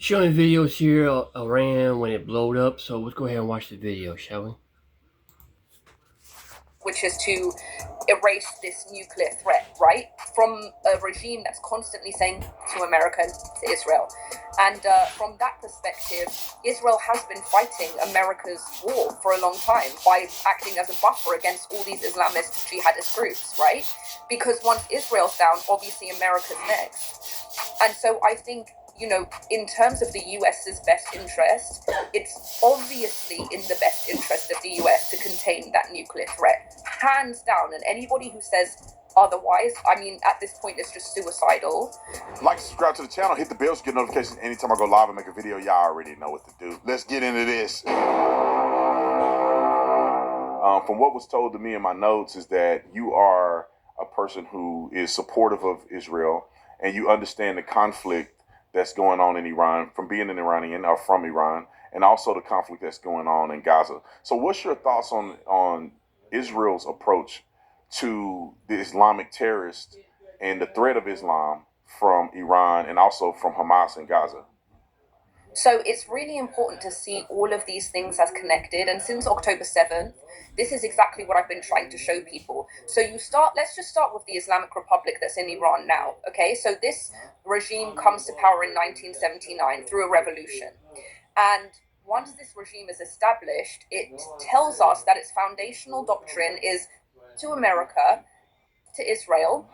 Showing videos here of Iran when it blowed up, so let's go ahead and watch the video, shall we? Which is to erase this nuclear threat, right? From a regime that's constantly saying to America and to Israel. And from that perspective, Israel has been fighting America's war for a long time by acting as a buffer against all these Islamist jihadist groups, right? Because once Israel's down, obviously America's next. And so I think, in terms of the US's best interest, it's obviously in the best interest of the US to contain that nuclear threat, hands down. And anybody who says otherwise, I mean, at this point, it's just suicidal. Like, subscribe to the channel, hit the bell to get notifications anytime I go live and make a video. Y'all already know what to do. Let's get into this. From what was told to me in my notes is that you are a person who is supportive of Israel and you understand the conflict that's going on in Iran from being an Iranian or from Iran, and also the conflict that's going on in Gaza. So what's your thoughts on Israel's approach to the Islamic terrorists and the threat of Islam from Iran and also from Hamas in Gaza? So it's really important to see all of these things as connected. And since October 7th, this is exactly what I've been trying to show people. So let's just start with the Islamic Republic that's in Iran now. Okay, so this regime comes to power in 1979 through a revolution. And once this regime is established, it tells us that its foundational doctrine is to America, to Israel,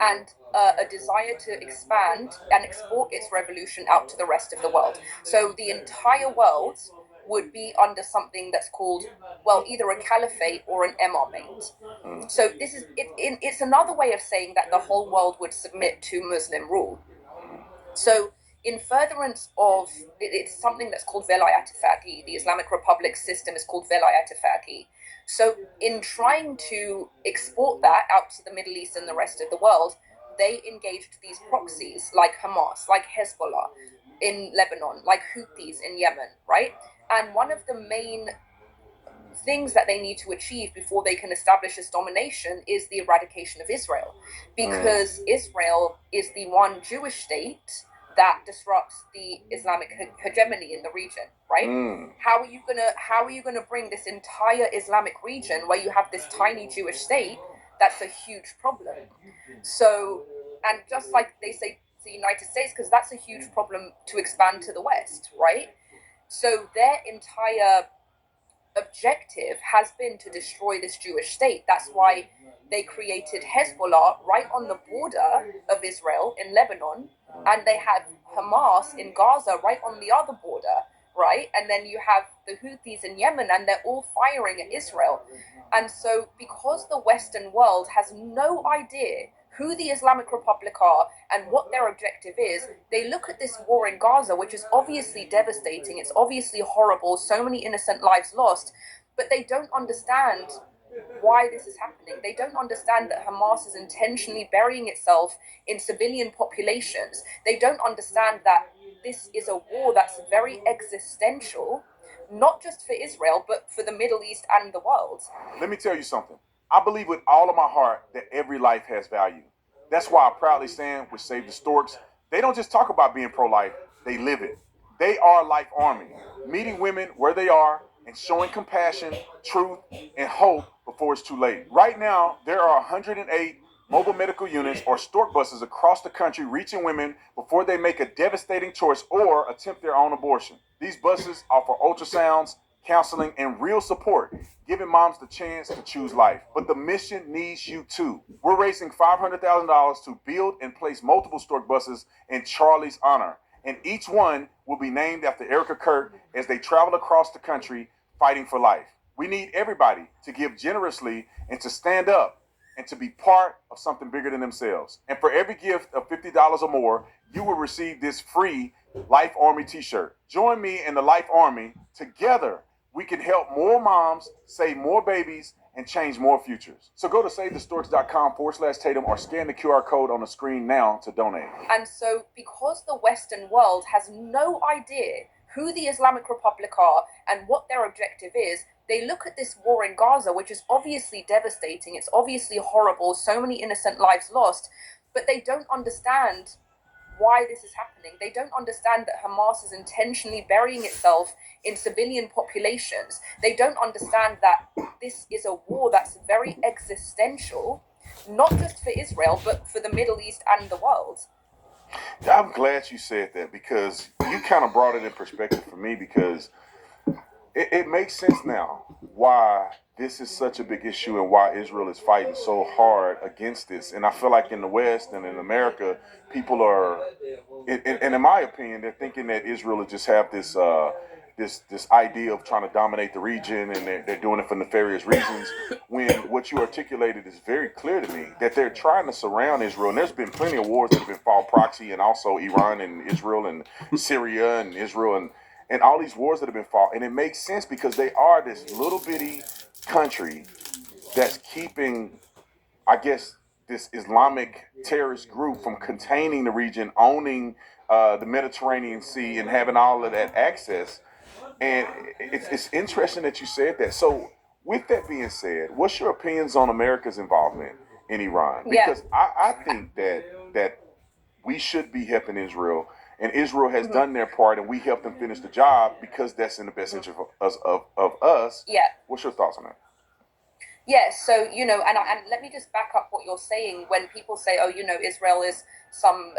and a desire to expand and export its revolution out to the rest of the world. So the entire world would be under something that's called, well, either a caliphate or an emirate. So this is it's another way of saying that the whole world would submit to Muslim rule. So in furtherance of it's something that's called Velayat Faqih. The Islamic Republic system is called Velayat Faqih. So in trying to export that out to the Middle East and the rest of the world, they engaged these proxies like Hamas, like Hezbollah in Lebanon, like Houthis in Yemen, right? And one of the main things that they need to achieve before they can establish this domination is the eradication of Israel, because Israel is the one Jewish state that disrupts the Islamic hegemony in the region, right? How are you gonna bring this entire Islamic region where you have this tiny Jewish state? That's a huge problem. So, and just like they say to the United States, because that's a huge problem to expand to the West, right? So their entire objective has been to destroy this Jewish state. That's why they created Hezbollah right on the border of Israel in Lebanon, and they had Hamas in Gaza right on the other border, right? And then you have the Houthis in Yemen, and they're all firing at Israel. And so because the Western world has no idea who the Islamic Republic are and what their objective is, they look at this war in Gaza, which is obviously devastating, it's obviously horrible, so many innocent lives lost, but they don't understand why this is happening. They don't understand that Hamas is intentionally burying itself in civilian populations. They don't understand that this is a war that's very existential, not just for Israel, but for the Middle East and the world. Let me tell you something. I believe with all of my heart that every life has value. That's why I proudly stand with Save the Storks. They don't just talk about being pro-life, they live it. They are Life Army, meeting women where they are and showing compassion, truth, and hope before it's too late. Right now, there are 108 mobile medical units or stork buses across the country reaching women before they make a devastating choice or attempt their own abortion. These buses offer ultrasounds, counseling, and real support, giving moms the chance to choose life. But the mission needs you too. We're raising $500,000 to build and place multiple stork buses in Charlie's honor, and each one will be named after Erica Kirk as they travel across the country fighting for life. We need everybody to give generously and to stand up and to be part of something bigger than themselves. And for every gift of $50 or more, you will receive this free Life Army t-shirt. Join me in the Life Army. Together, we can help more moms, save more babies, and change more futures. So go to SaveTheStorks.com/Tatum or scan the QR code on the screen now to donate. And so because the Western world has no idea who the Islamic Republic are and what their objective is, they look at this war in Gaza, which is obviously devastating, it's obviously horrible, so many innocent lives lost, but they don't understand why this is happening. They don't understand that Hamas is intentionally burying itself in civilian populations. They don't understand that this is a war that's very existential, not just for Israel, but for the Middle East and the world. I'm glad you said that, because you kind of brought it in perspective for me, because it makes sense now why this is such a big issue and why Israel is fighting so hard against this. And I feel like in the West and in America, people are, and in my opinion, they're thinking that Israel will just have this this idea of trying to dominate the region, and they're doing it for nefarious reasons, when what you articulated is very clear to me, that they're trying to surround Israel. And there's been plenty of wars that have been fought proxy, and also Iran and Israel and Syria and Israel and all these wars that have been fought. And it makes sense because they are this little bitty country that's keeping, I guess, this Islamic terrorist group from containing the region, owning the Mediterranean Sea, and having all of that access. And it's interesting that you said that. So with that being said, what's your opinions on America's involvement in Iran? Because I think that we should be helping Israel, and Israel has done their part, and we help them finish the job because that's in the best interest of us. Yeah. What's your thoughts on that? Yes, so, and let me just back up what you're saying. When people say, oh, Israel is some,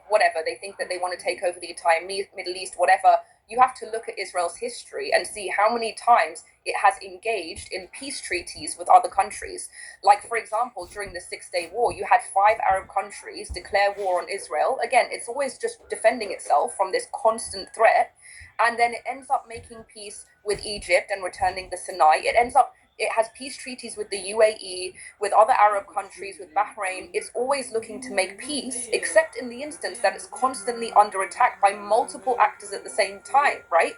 whatever, they think that they want to take over the entire Middle East, whatever, you have to look at Israel's history and see how many times it has engaged in peace treaties with other countries. Like, for example, during the 6-Day War, you had 5 Arab countries declare war on Israel. Again, it's always just defending itself from this constant threat. And then it ends up making peace with Egypt and returning the Sinai. It has peace treaties with the UAE, with other Arab countries, with Bahrain. It's always looking to make peace, except in the instance that it's constantly under attack by multiple actors at the same time, right?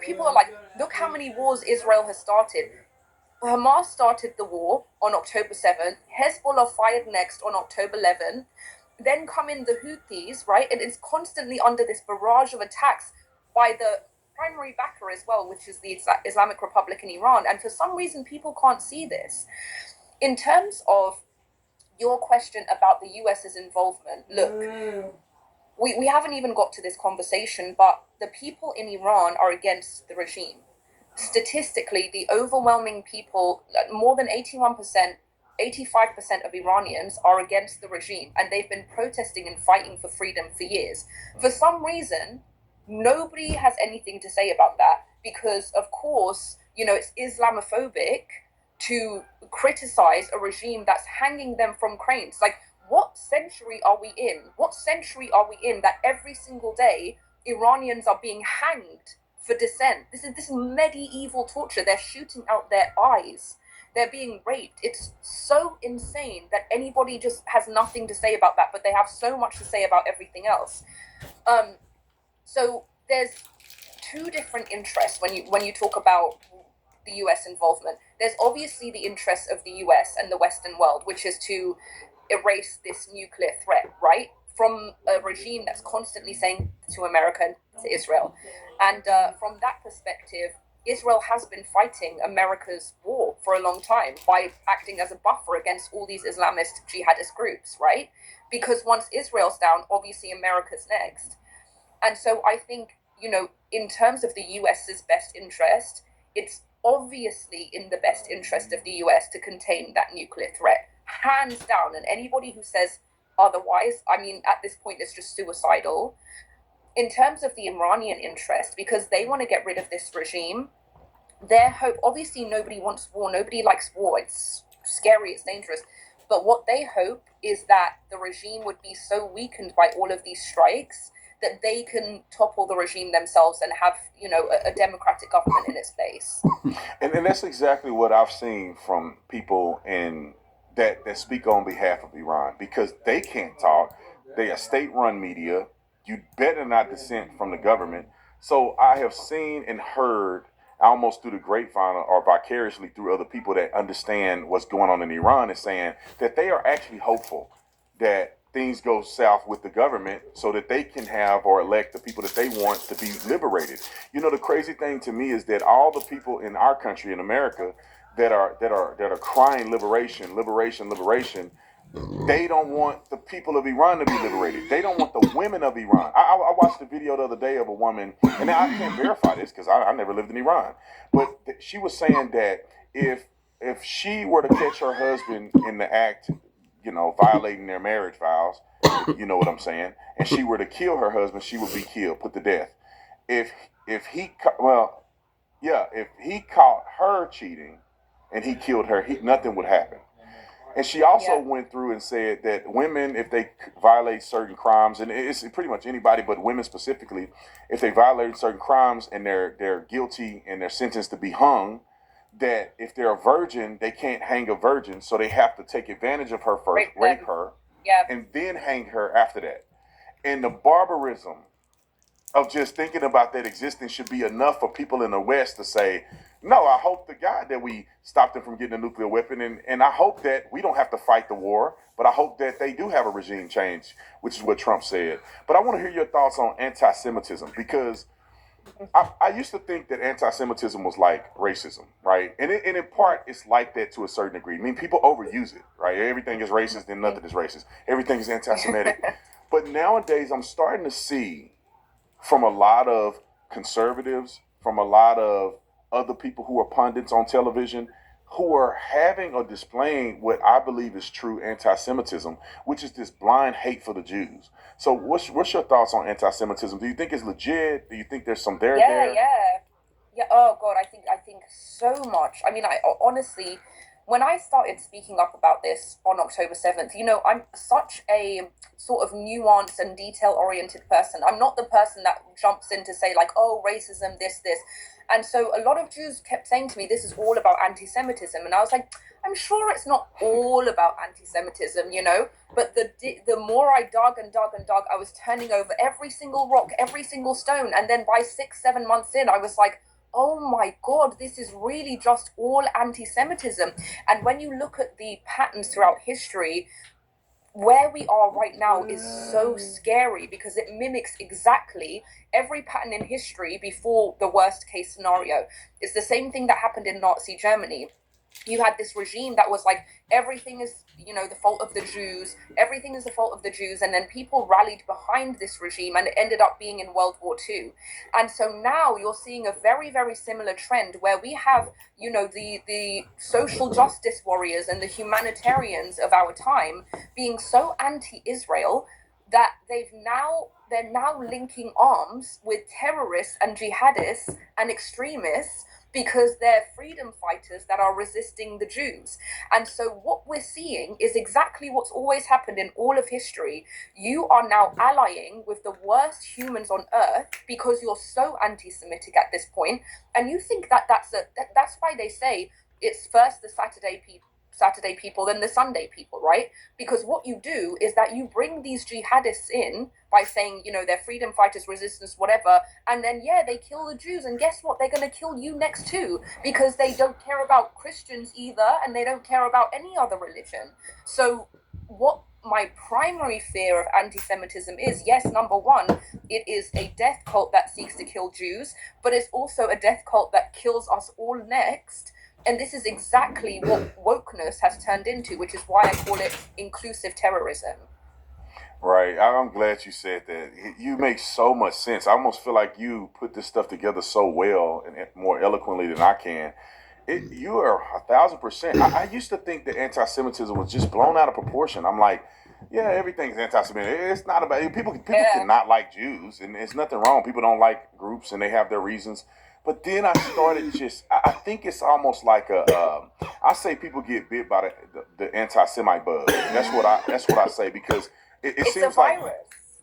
People are like, look how many wars Israel has started. Hamas started the war on October 7th. Hezbollah fired next on October 11th. Then come in the Houthis, right? And it's constantly under this barrage of attacks by the primary backer as well, which is the Islamic Republic in Iran. And for some reason, people can't see this. In terms of your question about the US's involvement, look, we haven't even got to this conversation, but the people in Iran are against the regime. Statistically, the overwhelming people, more than 81%, 85% of Iranians are against the regime, and they've been protesting and fighting for freedom for years. For some reason, nobody has anything to say about that, because, of course, it's Islamophobic to criticize a regime that's hanging them from cranes. Like, what century are we in? What century are we in that every single day Iranians are being hanged for dissent? This is medieval torture. They're shooting out their eyes. They're being raped. It's so insane that anybody just has nothing to say about that, but they have so much to say about everything else. So there's 2 different interests when you talk about the US involvement. There's obviously the interests of the US and the Western world, which is to erase this nuclear threat, right? From a regime that's constantly saying to America and to Israel. And from that perspective, Israel has been fighting America's war for a long time by acting as a buffer against all these Islamist jihadist groups, right? Because once Israel's down, obviously America's next. And so I think, in terms of the US's best interest, it's obviously in the best interest of the US to contain that nuclear threat, hands down. And anybody who says otherwise, I mean, at this point, it's just suicidal. In terms of the Iranian interest, because they want to get rid of this regime, their hope, obviously nobody wants war, nobody likes war, it's scary, it's dangerous. But what they hope is that the regime would be so weakened by all of these strikes that they can topple the regime themselves and have, a democratic government in its place. And that's exactly what I've seen from people that speak on behalf of Iran, because they can't talk. They are state-run media. You better not dissent from the government. So I have seen and heard almost through the grapevine or vicariously through other people that understand what's going on in Iran, is saying that they are actually hopeful that things go south with the government so that they can have or elect the people that they want to be liberated. The crazy thing to me is that all the people in our country, in America, that are crying liberation, liberation, liberation, They don't want the people of Iran to be liberated. They don't want the women of Iran. I watched a video the other day of a woman, and I can't verify this because I never lived in Iran, but she was saying that if she were to catch her husband in the act, violating their marriage vows, you know what I'm saying, and she were to kill her husband, she would be killed, put to death. If he if he caught her cheating and he killed her, nothing would happen. And she also went through and said that women, if they violate certain crimes, and it's pretty much anybody, but women specifically, if they violate certain crimes and they're guilty and they're sentenced to be hung, that if they're a virgin, they can't hang a virgin, so they have to take advantage of her first, rape her, and then hang her after that. And the barbarism of just thinking about that existence should be enough for people in the West to say, no, I hope to God that we stopped them from getting a nuclear weapon. And I hope that we don't have to fight the war, but I hope that they do have a regime change, which is what Trump said. But I want to hear your thoughts on anti-Semitism, because I used to think that anti-Semitism was like racism, right? And in part, it's like that to a certain degree. I mean, people overuse it, right? Everything is racist and nothing is racist. Everything is anti-Semitic. But nowadays, I'm starting to see from a lot of conservatives, from a lot of other people who are pundits on television, who are having or displaying what I believe is true anti-Semitism, which is this blind hate for the Jews. So what's your thoughts on anti-Semitism? Do you think it's legit? Do you think there's some there? Yeah. Oh God, I think so much. I mean, I honestly, when I started speaking up about this on October 7th, I'm such a sort of nuanced and detail-oriented person. I'm not the person that jumps in to say like, oh, racism, this. And so a lot of Jews kept saying to me, this is all about anti-Semitism. And I was like, I'm sure it's not all about anti-Semitism, But the more I dug, I was turning over every single rock, every single stone. And then by 6-7 months in, I was like, oh my God, this is really just all anti-Semitism. And when you look at the patterns throughout history, where we are right now is so scary because it mimics exactly every pattern in history before the worst case scenario. It's the same thing that happened in Nazi Germany. You had this regime that was like, everything is, the fault of the Jews. Everything is the fault of the Jews. And then people rallied behind this regime and it ended up being in World War II. And so now you're seeing a very, very similar trend where we have, the social justice warriors and the humanitarians of our time being so anti-Israel that they're now linking arms with terrorists and jihadists and extremists because they're freedom fighters that are resisting the Jews. And so what we're seeing is exactly what's always happened in all of history. You are now allying with the worst humans on earth because you're so anti-Semitic at this point, and you think that's why they say it's first the Saturday people, then the Sunday people, right? Because what you do is that you bring these jihadists in by saying, they're freedom fighters, resistance, whatever, and then, they kill the Jews, and guess what? They're going to kill you next too, because they don't care about Christians either, and they don't care about any other religion. So what my primary fear of anti-Semitism is, yes, number one, it is a death cult that seeks to kill Jews, but it's also a death cult that kills us all next. And this is exactly what wokeness has turned into, which is why I call it inclusive terrorism. Right. I'm glad you said that. You make so much sense. I almost feel like you put this stuff together so well and more eloquently than I can. You are 1,000%. I used to think that anti-Semitism was just blown out of proportion. I'm like, yeah, everything's anti-Semitic. It's not about people cannot like Jews, and there's nothing wrong. People don't like groups, and they have their reasons. But then I started I think it's almost like I say people get bit by the anti-Semite bug. That's what I say, because it seems like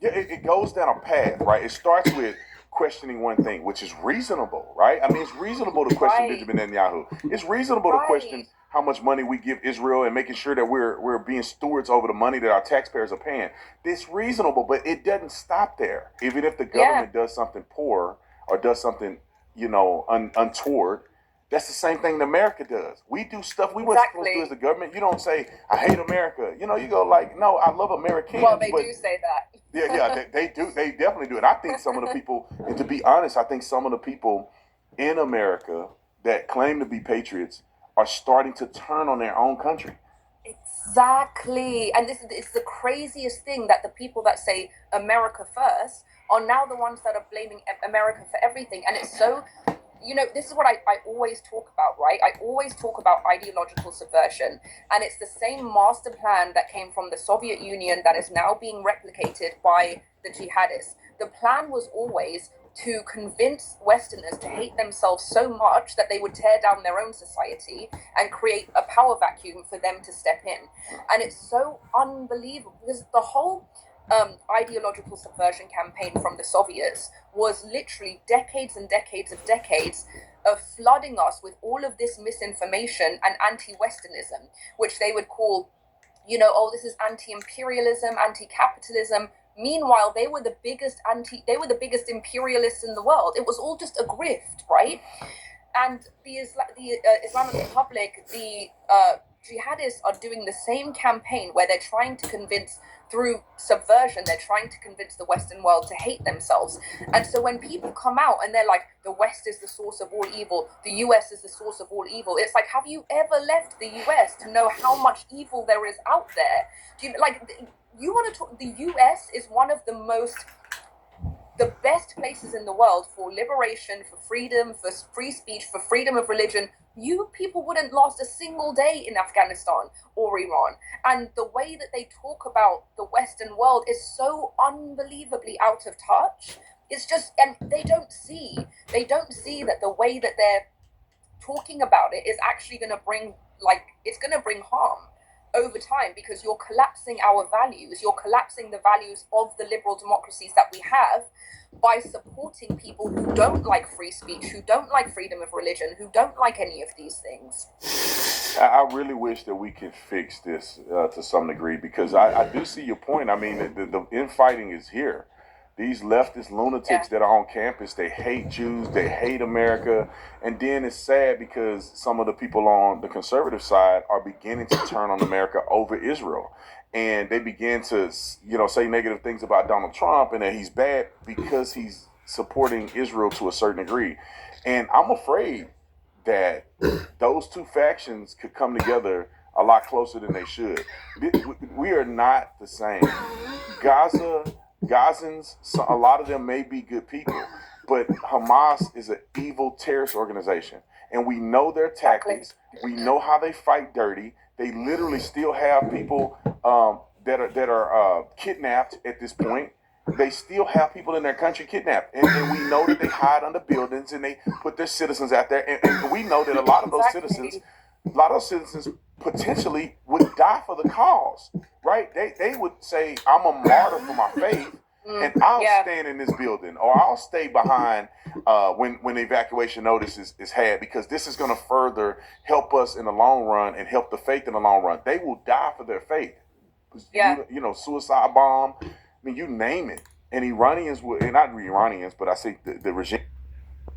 it goes down a path, right? It starts with questioning one thing, which is reasonable, right? I mean, it's reasonable to question Benjamin Netanyahu. It's reasonable to question how much money we give Israel and making sure that we're being stewards over the money that our taxpayers are paying. It's reasonable, but it doesn't stop there. Even if the government does something poor or does something untoward, that's the same thing that America does. We do stuff we weren't supposed to do as the government. You don't say, I hate America. You go like, no, I love Americans. Well, they do say that. They do. They definitely do. And I think some of the people, and to be honest, I think some of the people in America that claim to be patriots are starting to turn on their own country. Exactly. And this is the craziest thing, that the people that say America first are now the ones that are blaming America for everything. And it's so, this is what I always talk about, right? I always talk about ideological subversion. And it's the same master plan that came from the Soviet Union that is now being replicated by the jihadists. The plan was always to convince Westerners to hate themselves so much that they would tear down their own society and create a power vacuum for them to step in. And it's so unbelievable, because the whole ideological subversion campaign from the Soviets was literally decades and decades of flooding us with all of this misinformation and anti-Westernism, which they would call, oh, this is anti-imperialism, anti-capitalism. Meanwhile, they were the biggest imperialists in the world. It was all just a grift, right? And the Islamic Republic, the jihadists are doing the same campaign where they're trying to convince, through subversion, they're trying to convince the Western world to hate themselves. And so when people come out and they're like, the West is the source of all evil, the US is the source of all evil, it's like, have you ever left the US to know how much evil there is out there? You want to talk, the US is one of the best places in the world for liberation, for freedom, for free speech, for freedom of religion. You people wouldn't last a single day in Afghanistan or Iran. And the way that they talk about the Western world is so unbelievably out of touch. It's just, and they don't see that the way that they're talking about it is actually going to bring, it's going to bring harm over time, because you're collapsing our values. You're collapsing the values of the liberal democracies that we have by supporting people who don't like free speech, who don't like freedom of religion, who don't like any of these things. I really wish that we could fix this to some degree, because I do see your point. I mean, the infighting is here. These leftist lunatics that are on campus, they hate Jews, they hate America. And then it's sad because some of the people on the conservative side are beginning to turn on America over Israel. And they begin to, say negative things about Donald Trump and that he's bad because he's supporting Israel to a certain degree. And I'm afraid that those two factions could come together a lot closer than they should. We are not the same. Gazans, a lot of them may be good people, but Hamas is an evil terrorist organization. And we know their tactics. We know how they fight dirty. They literally still have people that are kidnapped at this point. They still have people in their country kidnapped. And we know that they hide under buildings and they put their citizens out there. And we know that a lot of those citizens potentially would die for the cause, right? They would say, I'm a martyr for my faith, and I'll stand in this building, or I'll stay behind when the evacuation notice is had, because this is going to further help us in the long run and help the faith in the long run. They will die for their faith. Suicide bomb, I mean, you name it. And Iranians would, and not Iranians, but I say the regime